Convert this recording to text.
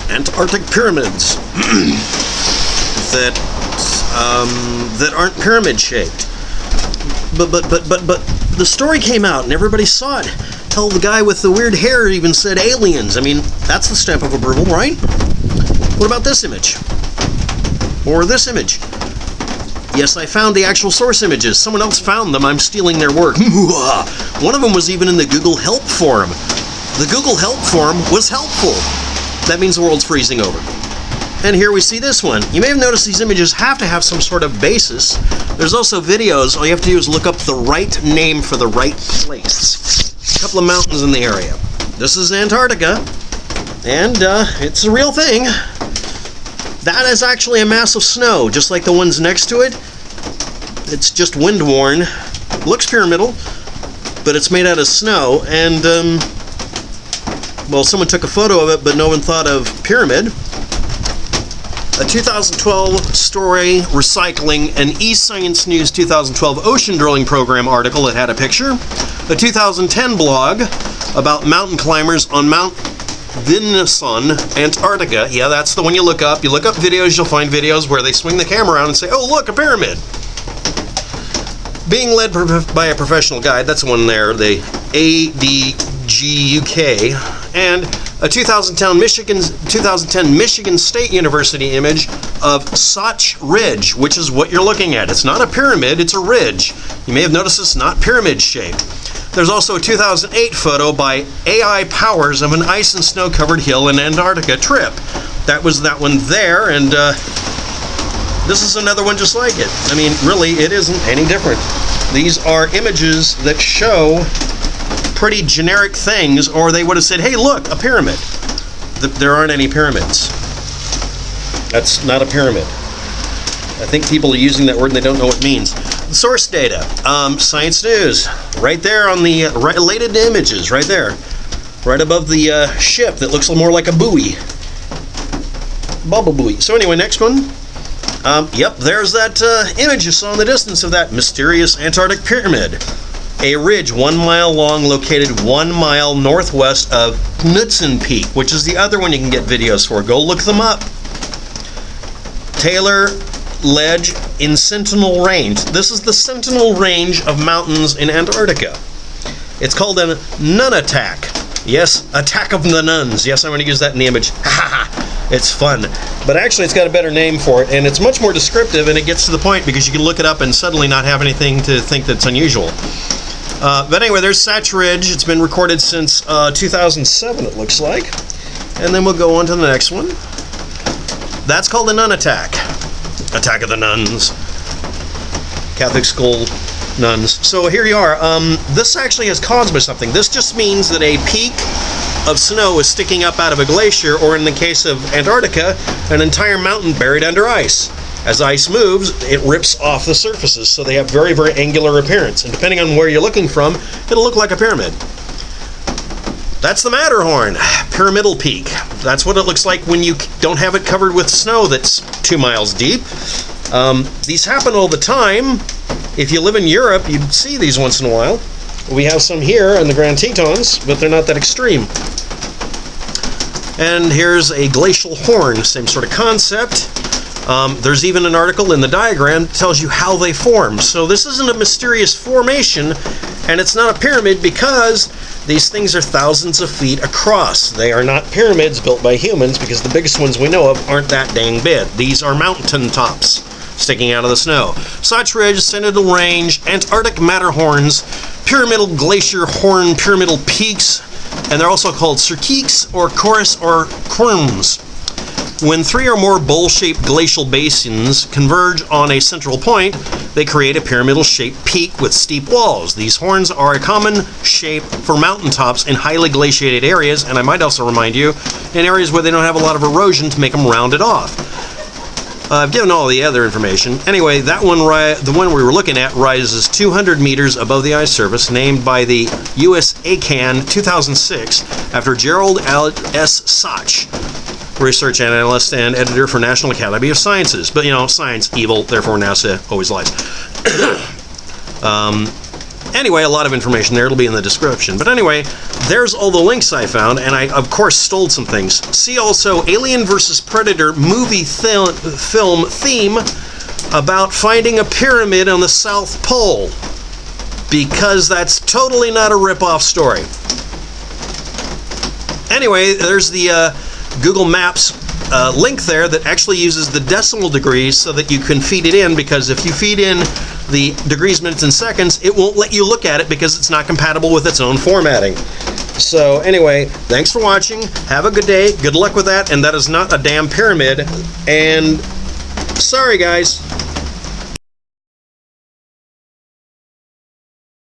Antarctic pyramids that aren't pyramid shaped. But the story came out and everybody saw it. Hell, the guy with the weird hair even said aliens. I mean, that's the stamp of approval, right? What about this image? Or this image? Yes, I found the actual source images. Someone else found them. I'm stealing their work. One of them was even in the Google Help Forum. The Google Help Forum was helpful. That means the world's freezing over. And here we see this one. You may have noticed these images have to have some sort of basis. There's also videos. All you have to do is look up the right name for the right place. A couple of mountains in the area. This is Antarctica, and it's a real thing. That is actually a mass of snow, just like the ones next to it. It's just wind-worn. Looks pyramidal, but it's made out of snow, and well, someone took a photo of it, but no one thought of pyramid. A 2012 story recycling an eScience News 2012 ocean drilling program article that had a picture. A 2010 blog about mountain climbers on Mount Vinson, Antarctica. Yeah, that's the one you look up. You look up videos, you'll find videos where they swing the camera around and say, oh, look, a pyramid. Being led by a professional guide, that's the one there, the ADGUK, and a 2010 Michigan State University image of Sauk Ridge, which is what you're looking at. It's not a pyramid, it's a ridge. You may have noticed it's not pyramid shaped. There's also a 2008 photo by AI Powers of an ice and snow covered hill in Antarctica trip. That was that one there, and this is another one just like it. I mean, really, it isn't any different. These are images that show pretty generic things, or they would have said, hey, look, a pyramid. There aren't any pyramids. That's not a pyramid. I think people are using that word and they don't know what it means. The source data, Science News, right there on the related images, right there. Right above the ship that looks more like a buoy. Bubble buoy. So anyway, next one. Yep, there's that image you saw in the distance of that mysterious Antarctic pyramid. A ridge 1 mile long located 1 mile northwest of Knudsen Peak, which is the other one you can get videos for. Go look them up. Taylor Ledge in Sentinel Range. This is the Sentinel Range of mountains in Antarctica. It's called a nun attack. Yes, attack of the nuns. Yes, I'm going to use that in the image. Ha ha ha. It's fun. But actually, it's got a better name for it, and it's much more descriptive, and it gets to the point because you can look it up and suddenly not have anything to think that's unusual. But anyway, there's Sauk Ridge. It's been recorded since 2007, it looks like. And then we'll go on to the next one. That's called the nun attack. Attack of the nuns. Catholic school nuns. So here you are. This actually is caused by something. This just means that a peak of snow is sticking up out of a glacier, or in the case of Antarctica, an entire mountain buried under ice. As ice moves, it rips off the surfaces, so they have very, very angular appearance. And depending on where you're looking from, it'll look like a pyramid. That's the Matterhorn, pyramidal peak. That's what it looks like when you don't have it covered with snow that's 2 miles deep. These happen all the time. If you live in Europe, you'd see these once in a while. We have some here in the Grand Tetons, but they're not that extreme. And here's a glacial horn, same sort of concept. There's even an article in the diagram that tells you how they form. So this isn't a mysterious formation, and it's not a pyramid because these things are thousands of feet across. They are not pyramids built by humans because the biggest ones we know of aren't that dang big. These are mountain tops sticking out of the snow. Sauk Ridge, Sentinel Range, Antarctic Matterhorns, pyramidal glacier horn, pyramidal peaks, and they're also called cirques or chorus or corms. When 3 or more bowl-shaped glacial basins converge on a central point, they create a pyramidal-shaped peak with steep walls. These horns are a common shape for mountaintops in highly glaciated areas, and I might also remind you, in areas where they don't have a lot of erosion to make them rounded off. I've given all the other information. Anyway, that one, the one we were looking at, rises 200 meters above the ice surface, named by the U.S. ACAN 2006 after Gerald S. Sauk, research analyst and editor for National Academy of Sciences. But, you know, science, evil, therefore NASA always lies. Anyway, a lot of information there. It'll be in the description. But anyway, there's all the links I found, and I, of course, stole some things. See also Alien vs. Predator movie film theme about finding a pyramid on the South Pole, because that's totally not a rip-off story. Anyway, there's the Google Maps link there that actually uses the decimal degrees so that you can feed it in, because if you feed in the degrees, minutes, and seconds, it won't let you look at it because it's not compatible with its own formatting. So anyway, thanks for watching. Have a good day. Good luck with that. And that is not a damn pyramid. And sorry, guys.